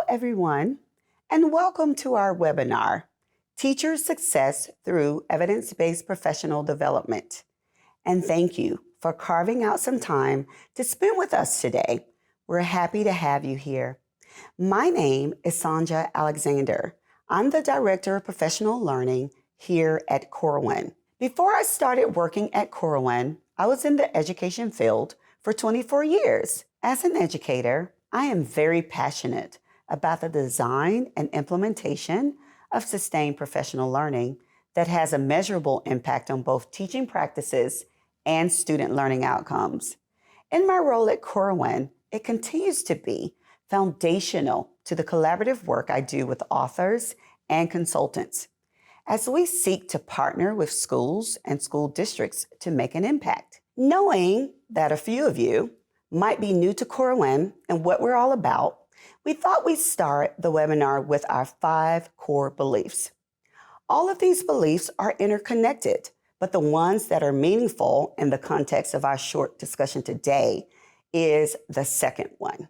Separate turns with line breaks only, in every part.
everyone, and welcome to our webinar, Teacher Success Through Evidence-Based Professional Development. And thank you for carving out some time to spend with us today. We're happy to have you here. My name is Sonja Alexander. I'm the Director of Professional Learning here at Corwin. Before I started working at Corwin, I was in the education field for 24 years. As an educator, I am very passionate about the design and implementation of sustained professional learning that has a measurable impact on both teaching practices and student learning outcomes. In my role at Corwin, it continues to be foundational to the collaborative work I do with authors and consultants as we seek to partner with schools and school districts to make an impact. Knowing that a few of you might be new to Corwin and what we're all about, we thought we'd start the webinar with our 5 core beliefs. All of these beliefs are interconnected, but the ones that are meaningful in the context of our short discussion today is the second one,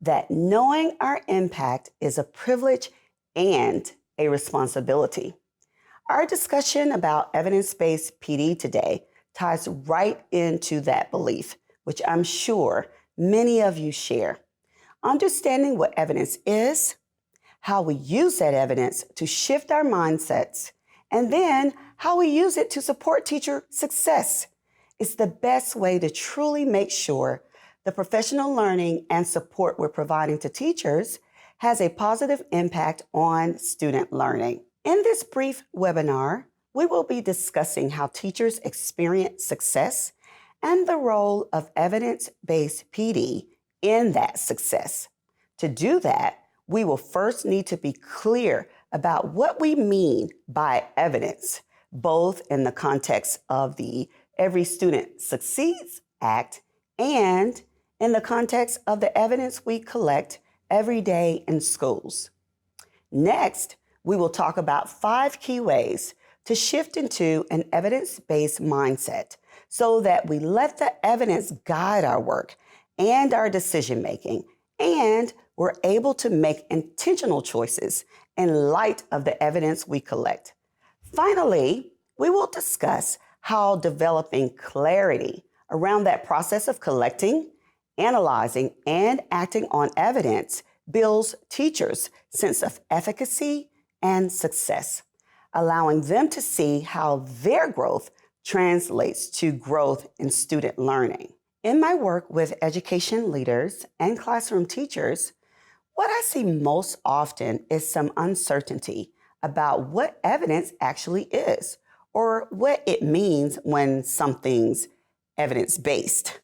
that knowing our impact is a privilege and a responsibility. Our discussion about evidence-based PD today ties right into that belief, which I'm sure many of you share. Understanding what evidence is, how we use that evidence to shift our mindsets, and then how we use it to support teacher success is the best way to truly make sure the professional learning and support we're providing to teachers has a positive impact on student learning. In this brief webinar, we will be discussing how teachers experience success and the role of evidence-based PD in that success. To do that, we will first need to be clear about what we mean by evidence, both in the context of the Every Student Succeeds Act and in the context of the evidence we collect every day in schools. Next, we will talk about 5 key ways to shift into an evidence-based mindset so that we let the evidence guide our work and our decision-making, and we're able to make intentional choices in light of the evidence we collect. Finally, we will discuss how developing clarity around that process of collecting, analyzing, and acting on evidence builds teachers' sense of efficacy and success, allowing them to see how their growth translates to growth in student learning. In my work with education leaders and classroom teachers, what I see most often is some uncertainty about what evidence actually is or what it means when something's evidence-based.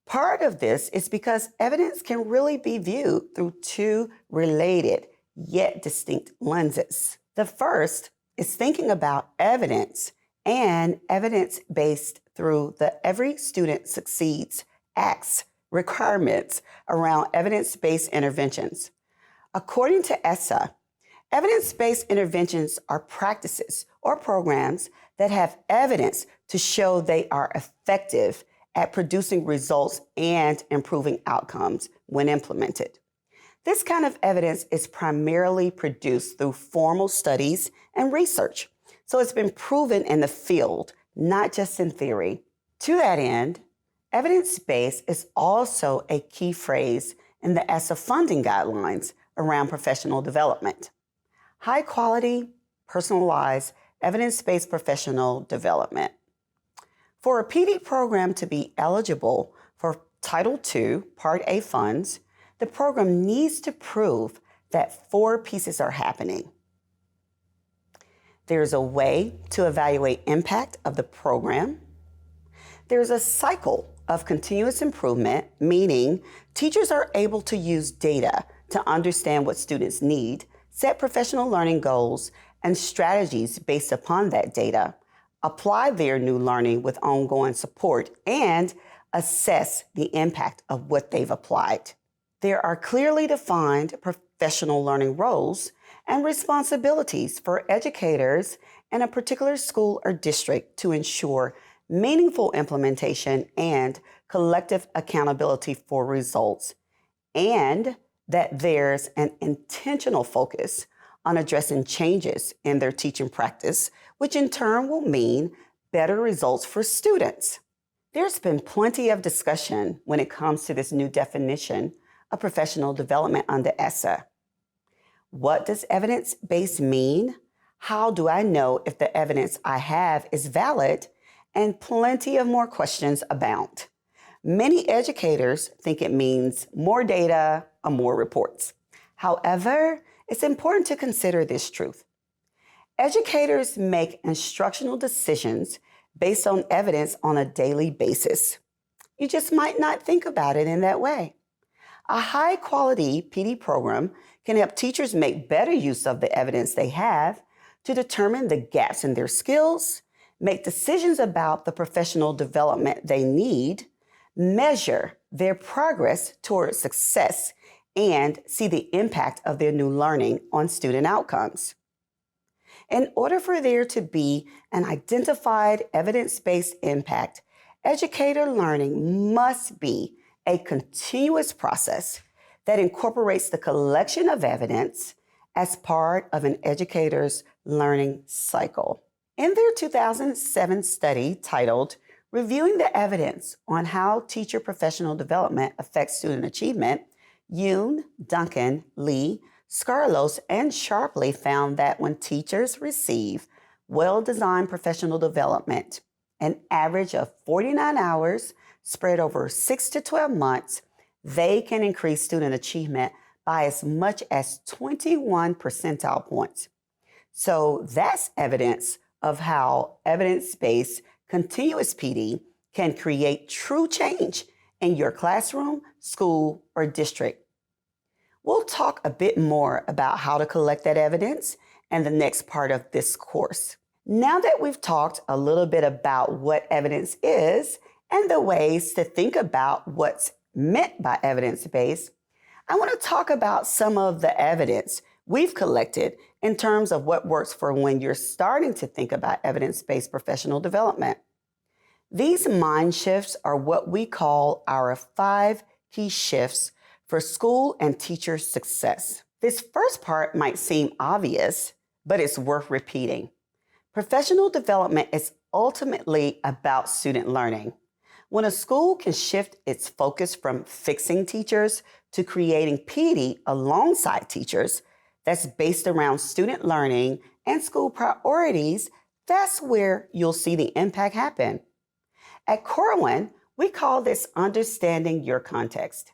Part of this is because evidence can really be viewed through 2 related yet distinct lenses. The first is thinking about evidence and evidence-based through the Every Student Succeeds Act's requirements around evidence-based interventions. According to ESSA, evidence-based interventions are practices or programs that have evidence to show they are effective at producing results and improving outcomes when implemented. This kind of evidence is primarily produced through formal studies and research, so it's been proven in the field, not just in theory. To that end, evidence-based is also a key phrase in the ESSA funding guidelines around professional development. High quality, personalized, evidence-based professional development. For a PD program to be eligible for Title II, Part A funds, the program needs to prove that 4 pieces are happening. There's a way to evaluate impact of the program. There's a cycle of continuous improvement, meaning teachers are able to use data to understand what students need, set professional learning goals and strategies based upon that data, apply their new learning with ongoing support, and assess the impact of what they've applied. There are clearly defined professional learning roles and responsibilities for educators in a particular school or district to ensure meaningful implementation and collective accountability for results. And that there's an intentional focus on addressing changes in their teaching practice, which in turn will mean better results for students. There's been plenty of discussion when it comes to this new definition of professional development under ESSA. What does evidence-based mean? How do I know if the evidence I have is valid? And plenty of more questions abound. Many educators think it means more data or more reports. However, it's important to consider this truth. Educators make instructional decisions based on evidence on a daily basis. You just might not think about it in that way. A high-quality PD program can help teachers make better use of the evidence they have to determine the gaps in their skills, make decisions about the professional development they need, measure their progress towards success, and see the impact of their new learning on student outcomes. In order for there to be an identified evidence-based impact, educator learning must be a continuous process that incorporates the collection of evidence as part of an educator's learning cycle. In their 2007 study titled Reviewing the Evidence on How Teacher Professional Development Affects Student Achievement, Yoon, Duncan, Lee, Scarlos, and Sharpley found that when teachers receive well-designed professional development, an average of 49 hours spread over 6 to 12 months, they can increase student achievement by as much as 21 percentile points. So that's evidence of how evidence-based continuous PD can create true change in your classroom, school, or district. We'll talk a bit more about how to collect that evidence in the next part of this course. Now that we've talked a little bit about what evidence is and the ways to think about what's meant by evidence-based, I want to talk about some of the evidence we've collected in terms of what works for when you're starting to think about evidence-based professional development. These mind shifts are what we call our 5 key shifts for school and teacher success. This first part might seem obvious, but it's worth repeating. Professional development is ultimately about student learning. When a school can shift its focus from fixing teachers to creating PD alongside teachers that's based around student learning and school priorities, that's where you'll see the impact happen. At Corwin, we call this understanding your context.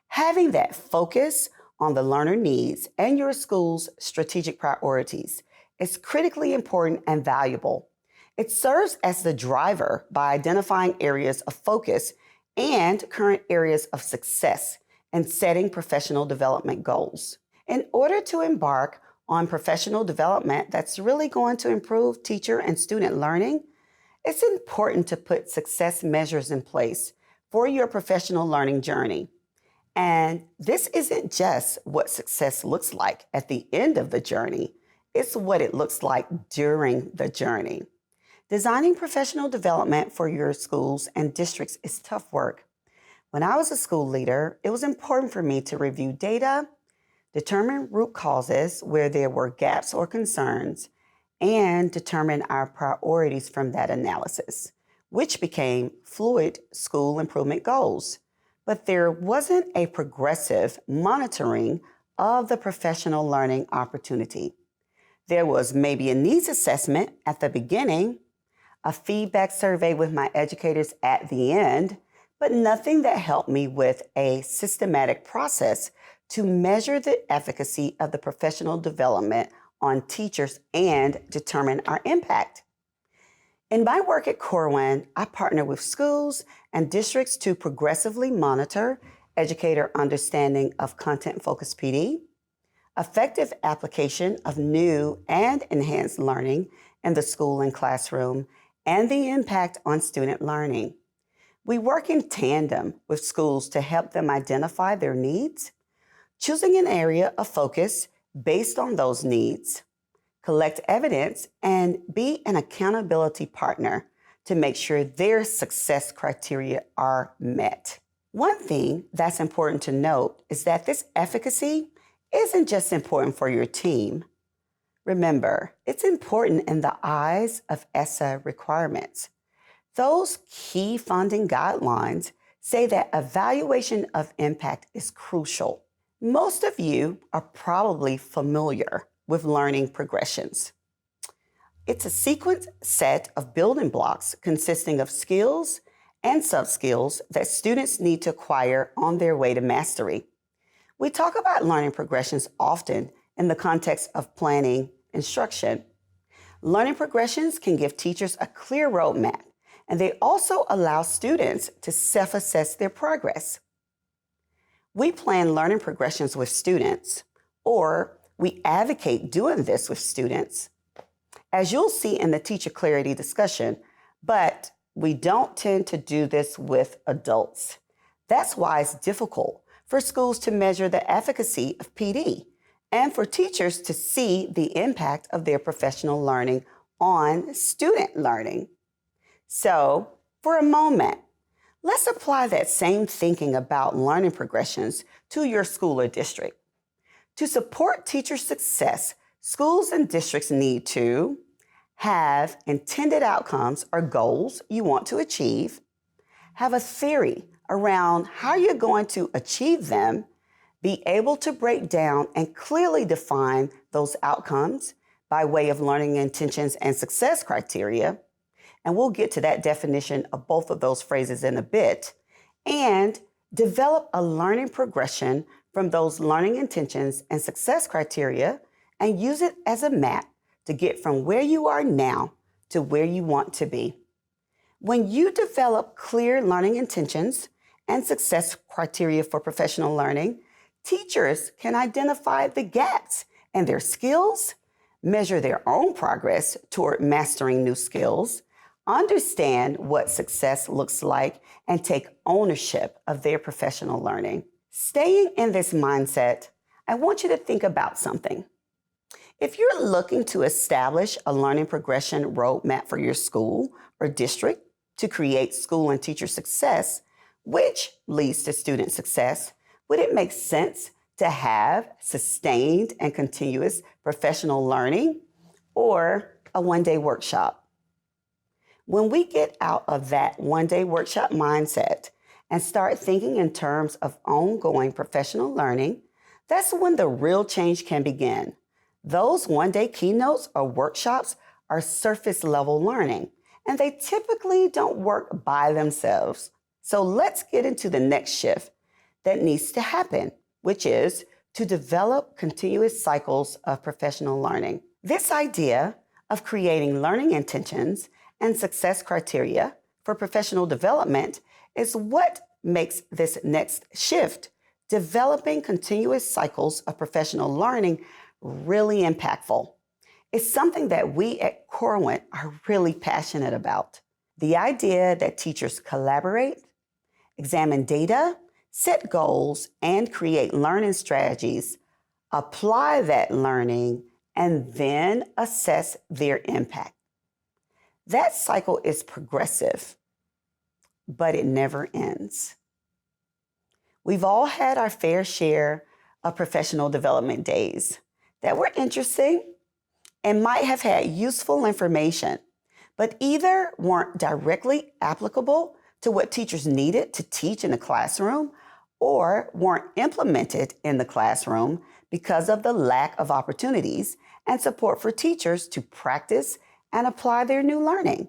Having that focus on the learner needs and your school's strategic priorities is critically important and valuable. It serves as the driver by identifying areas of focus and current areas of success and setting professional development goals. In order to embark on professional development that's really going to improve teacher and student learning, it's important to put success measures in place for your professional learning journey. And this isn't just what success looks like at the end of the journey, it's what it looks like during the journey. Designing professional development for your schools and districts is tough work. When I was a school leader, it was important for me to review data, determine root causes where there were gaps or concerns, and determine our priorities from that analysis, which became fluid school improvement goals. But there wasn't a progressive monitoring of the professional learning opportunity. There was maybe a needs assessment at the beginning, a feedback survey with my educators at the end, but nothing that helped me with a systematic process to measure the efficacy of the professional development on teachers and determine our impact. In my work at Corwin, I partner with schools and districts to progressively monitor educator understanding of content-focused PD, effective application of new and enhanced learning in the school and classroom, and the impact on student learning. We work in tandem with schools to help them identify their needs, choosing an area of focus based on those needs, collect evidence, and be an accountability partner to make sure their success criteria are met. One thing that's important to note is that this efficacy isn't just important for your team. Remember, it's important in the eyes of ESSA requirements. Those key funding guidelines say that evaluation of impact is crucial. Most of you are probably familiar with learning progressions. It's a sequenced set of building blocks consisting of skills and sub-skills that students need to acquire on their way to mastery. We talk about learning progressions often in the context of planning instruction. Learning progressions can give teachers a clear roadmap, and they also allow students to self-assess their progress. We plan learning progressions with students, or we advocate doing this with students, as you'll see in the teacher clarity discussion, but we don't tend to do this with adults. That's why it's difficult for schools to measure the efficacy of PD and for teachers to see the impact of their professional learning on student learning. So, for a moment, let's apply that same thinking about learning progressions to your school or district. To support teacher success, schools and districts need to have intended outcomes or goals you want to achieve, have a theory around how you're going to achieve them, be able to break down and clearly define those outcomes by way of learning intentions and success criteria, and we'll get to that definition of both of those phrases in a bit, and develop a learning progression from those learning intentions and success criteria and use it as a map to get from where you are now to where you want to be. When you develop clear learning intentions and success criteria for professional learning, teachers can identify the gaps in their skills, measure their own progress toward mastering new skills, understand what success looks like, and take ownership of their professional learning. Staying in this mindset, I want you to think about something. If you're looking to establish a learning progression roadmap for your school or district to create school and teacher success, which leads to student success, would it make sense to have sustained and continuous professional learning or a one-day workshop? When we get out of that one-day workshop mindset and start thinking in terms of ongoing professional learning, that's when the real change can begin. Those one-day keynotes or workshops are surface-level learning, and they typically don't work by themselves. So let's get into the next shift that needs to happen, which is to develop continuous cycles of professional learning. This idea of creating learning intentions and success criteria for professional development is what makes this next shift, developing continuous cycles of professional learning, really impactful. It's something that we at Corwin are really passionate about. The idea that teachers collaborate, examine data, set goals, and create learning strategies, apply that learning, and then assess their impact. That cycle is progressive, but it never ends. We've all had our fair share of professional development days that were interesting and might have had useful information, but either weren't directly applicable to what teachers needed to teach in the classroom or weren't implemented in the classroom because of the lack of opportunities and support for teachers to practice and apply their new learning.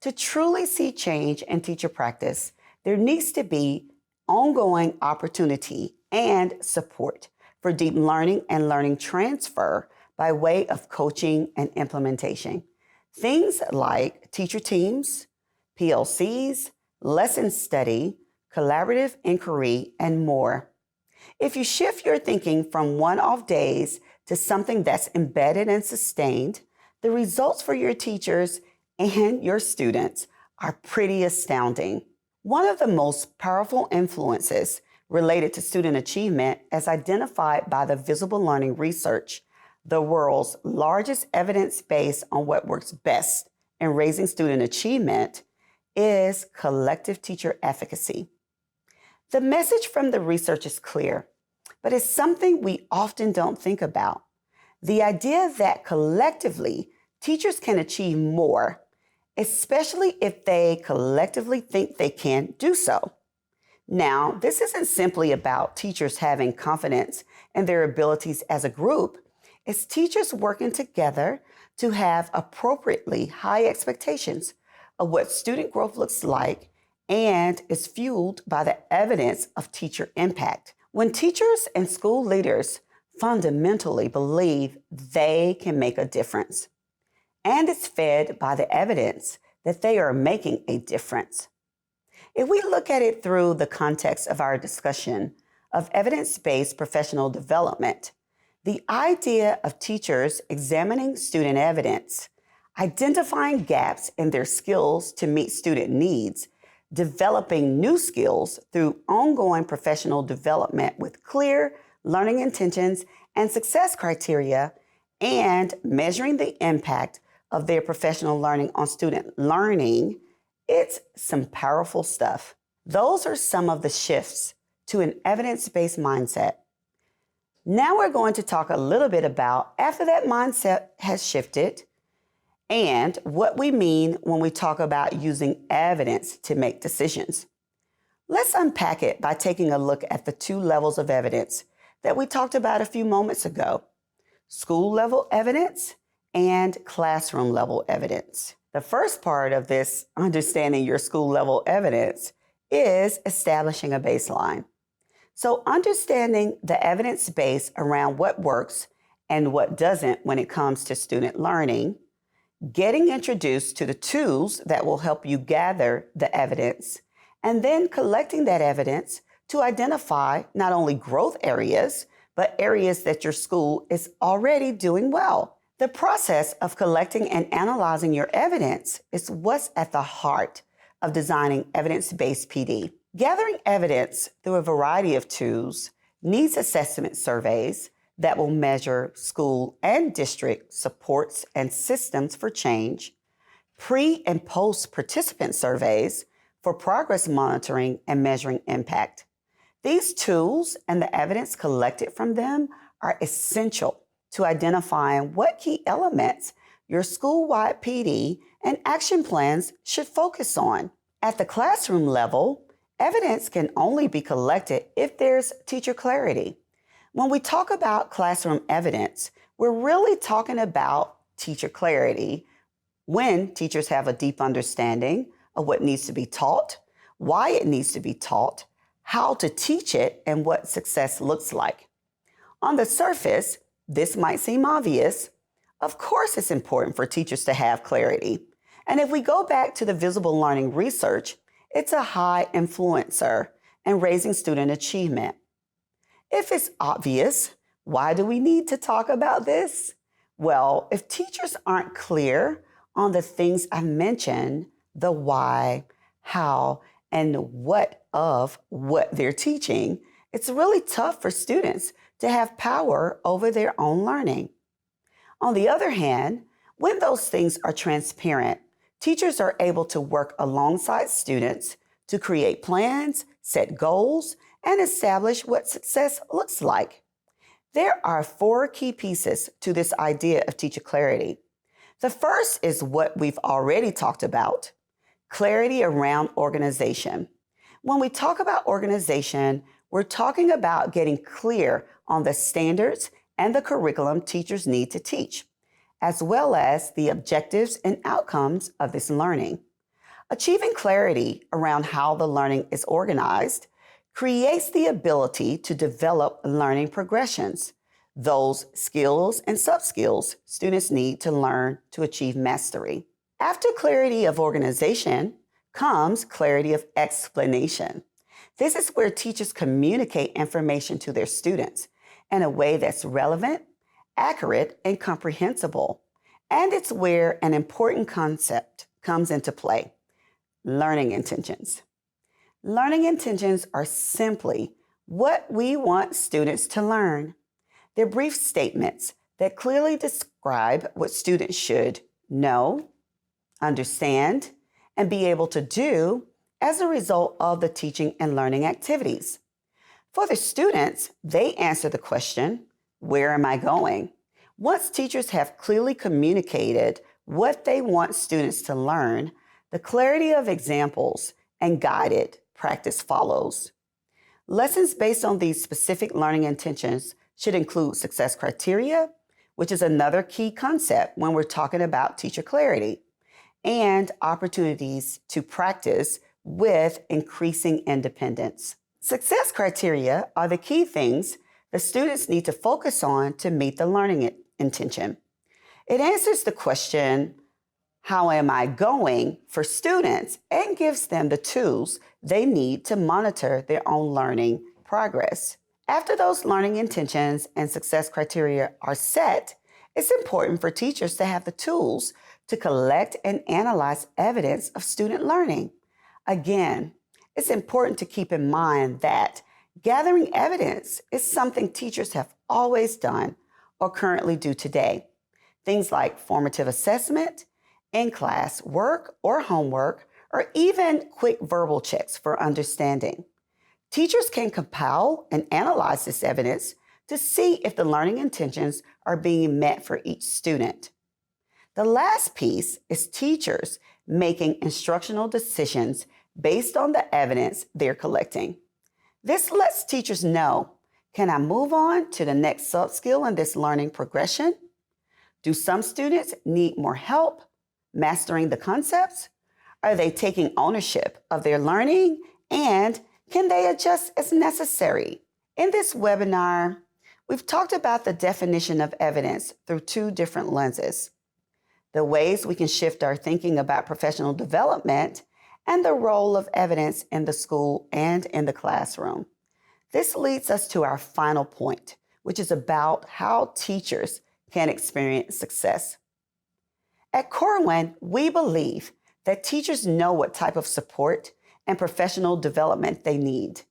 To truly see change in teacher practice, there needs to be ongoing opportunity and support for deep learning and learning transfer by way of coaching and implementation. Things like teacher teams, PLCs, lesson study, collaborative inquiry, and more. If you shift your thinking from one-off days to something that's embedded and sustained, the results for your teachers and your students are pretty astounding. One of the most powerful influences related to student achievement, as identified by the Visible Learning Research, the world's largest evidence base on what works best in raising student achievement, is collective teacher efficacy. The message from the research is clear, but it's something we often don't think about. The idea that collectively teachers can achieve more, especially if they collectively think they can do so. Now, this isn't simply about teachers having confidence in their abilities as a group. It's teachers working together to have appropriately high expectations of what student growth looks like and is fueled by the evidence of teacher impact. When teachers and school leaders fundamentally believe they can make a difference, and it's fed by the evidence that they are making a difference. If we look at it through the context of our discussion of evidence-based professional development, the idea of teachers examining student evidence, identifying gaps in their skills to meet student needs, developing new skills through ongoing professional development with clear learning intentions and success criteria, and measuring the impact of their professional learning on student learning, it's some powerful stuff. Those are some of the shifts to an evidence-based mindset. Now we're going to talk a little bit about after that mindset has shifted and what we mean when we talk about using evidence to make decisions. Let's unpack it by taking a look at the two levels of evidence that we talked about a few moments ago: school level evidence and classroom level evidence. The first part of this, understanding your school level evidence, is establishing a baseline. So understanding the evidence base around what works and what doesn't when it comes to student learning, getting introduced to the tools that will help you gather the evidence, and then collecting that evidence to identify not only growth areas, but areas that your school is already doing well. The process of collecting and analyzing your evidence is what's at the heart of designing evidence-based PD. Gathering evidence through a variety of tools, needs assessment surveys that will measure school and district supports and systems for change, pre- and post-participant surveys for progress monitoring and measuring impact. These tools and the evidence collected from them are essential to identifying what key elements your school-wide PD and action plans should focus on. At the classroom level, evidence can only be collected if there's teacher clarity. When we talk about classroom evidence, we're really talking about teacher clarity when teachers have a deep understanding of what needs to be taught, why it needs to be taught, how to teach it, and what success looks like. On the surface, this might seem obvious. Of course, it's important for teachers to have clarity. And if we go back to the visible learning research, it's a high influencer in raising student achievement. If it's obvious, why do we need to talk about this? Well, if teachers aren't clear on the things I mentioned, the why, how, and what of what they're teaching, it's really tough for students to have power over their own learning. On the other hand, when those things are transparent, teachers are able to work alongside students to create plans, set goals, and establish what success looks like. There are 4 key pieces to this idea of teacher clarity. The first is what we've already talked about: clarity around organization. When we talk about organization, we're talking about getting clear on the standards and the curriculum teachers need to teach, as well as the objectives and outcomes of this learning. Achieving clarity around how the learning is organized creates the ability to develop learning progressions, those skills and sub-skills students need to learn to achieve mastery. After clarity of organization comes clarity of explanation. This is where teachers communicate information to their students in a way that's relevant, accurate, and comprehensible. And it's where an important concept comes into play: learning intentions. Learning intentions are simply what we want students to learn. They're brief statements that clearly describe what students should know, understand, and be able to do as a result of the teaching and learning activities. For the students, they answer the question, where am I going? Once teachers have clearly communicated what they want students to learn, the clarity of examples and guided practice follows. Lessons based on these specific learning intentions should include success criteria, which is another key concept when we're talking about teacher clarity, and opportunities to practice with increasing independence. Success criteria are the key things the students need to focus on to meet the learning intention. It answers the question, how am I going, for students, and gives them the tools they need to monitor their own learning progress. After those learning intentions and success criteria are set, it's important for teachers to have the tools to collect and analyze evidence of student learning. Again, it's important to keep in mind that gathering evidence is something teachers have always done or currently do today. Things like formative assessment, in-class work or homework, or even quick verbal checks for understanding. Teachers can compile and analyze this evidence to see if the learning intentions are being met for each student. The last piece is teachers making instructional decisions based on the evidence they're collecting. This lets teachers know, can I move on to the next sub-skill in this learning progression? Do some students need more help mastering the concepts? Are they taking ownership of their learning? And can they adjust as necessary? In this webinar, we've talked about the definition of evidence through two different lenses: the ways we can shift our thinking about professional development and the role of evidence in the school and in the classroom. This leads us to our final point, which is about how teachers can experience success. At Corwin, we believe that teachers know what type of support and professional development they need.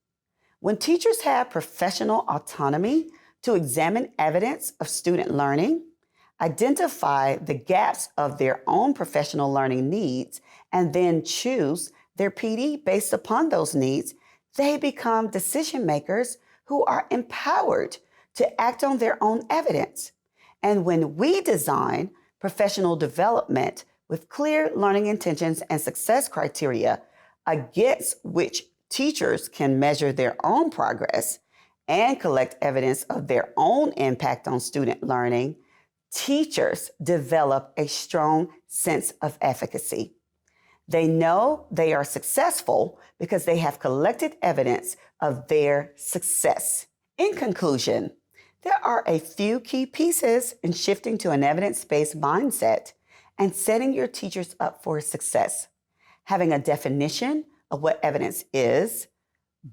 When teachers have professional autonomy to examine evidence of student learning, identify the gaps of their own professional learning needs, and then choose their PD based upon those needs, they become decision makers who are empowered to act on their own evidence. And when we design professional development with clear learning intentions and success criteria against which teachers can measure their own progress and collect evidence of their own impact on student learning, teachers develop a strong sense of efficacy. They know they are successful because they have collected evidence of their success. In conclusion, there are a few key pieces in shifting to an evidence-based mindset and setting your teachers up for success. Having a definition of what evidence is,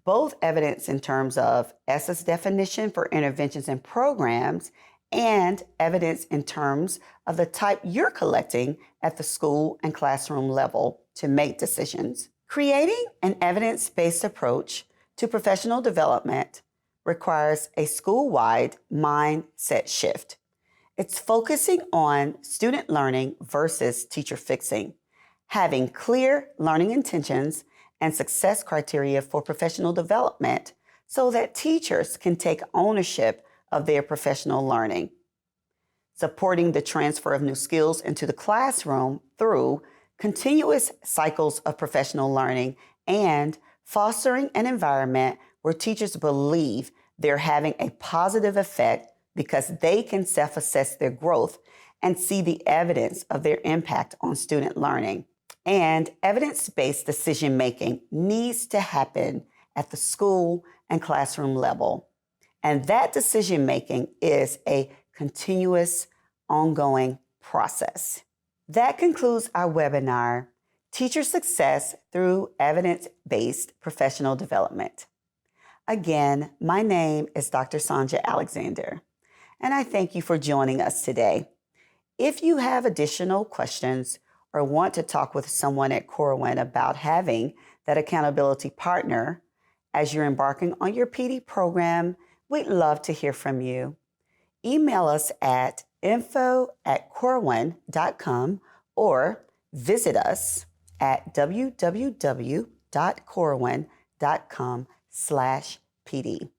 both evidence in terms of ESSA's definition for interventions and programs, and evidence in terms of the type you're collecting at the school and classroom level to make decisions. Creating an evidence-based approach to professional development requires a school-wide mindset shift. It's focusing on student learning versus teacher fixing, having clear learning intentions and success criteria for professional development so that teachers can take ownership of their professional learning, supporting the transfer of new skills into the classroom through continuous cycles of professional learning, and fostering an environment where teachers believe they're having a positive effect because they can self-assess their growth and see the evidence of their impact on student learning. And evidence-based decision-making needs to happen at the school and classroom level. And that decision-making is a continuous, ongoing process. That concludes our webinar, Teacher Success Through Evidence-Based Professional Development. Again, my name is Dr. Sonja Alexander, and I thank you for joining us today. If you have additional questions or want to talk with someone at Corwin about having that accountability partner as you're embarking on your PD program, we'd love to hear from you. Email us at info@corwin.com or visit us at www.corwin.com. www.corwin.com/PD.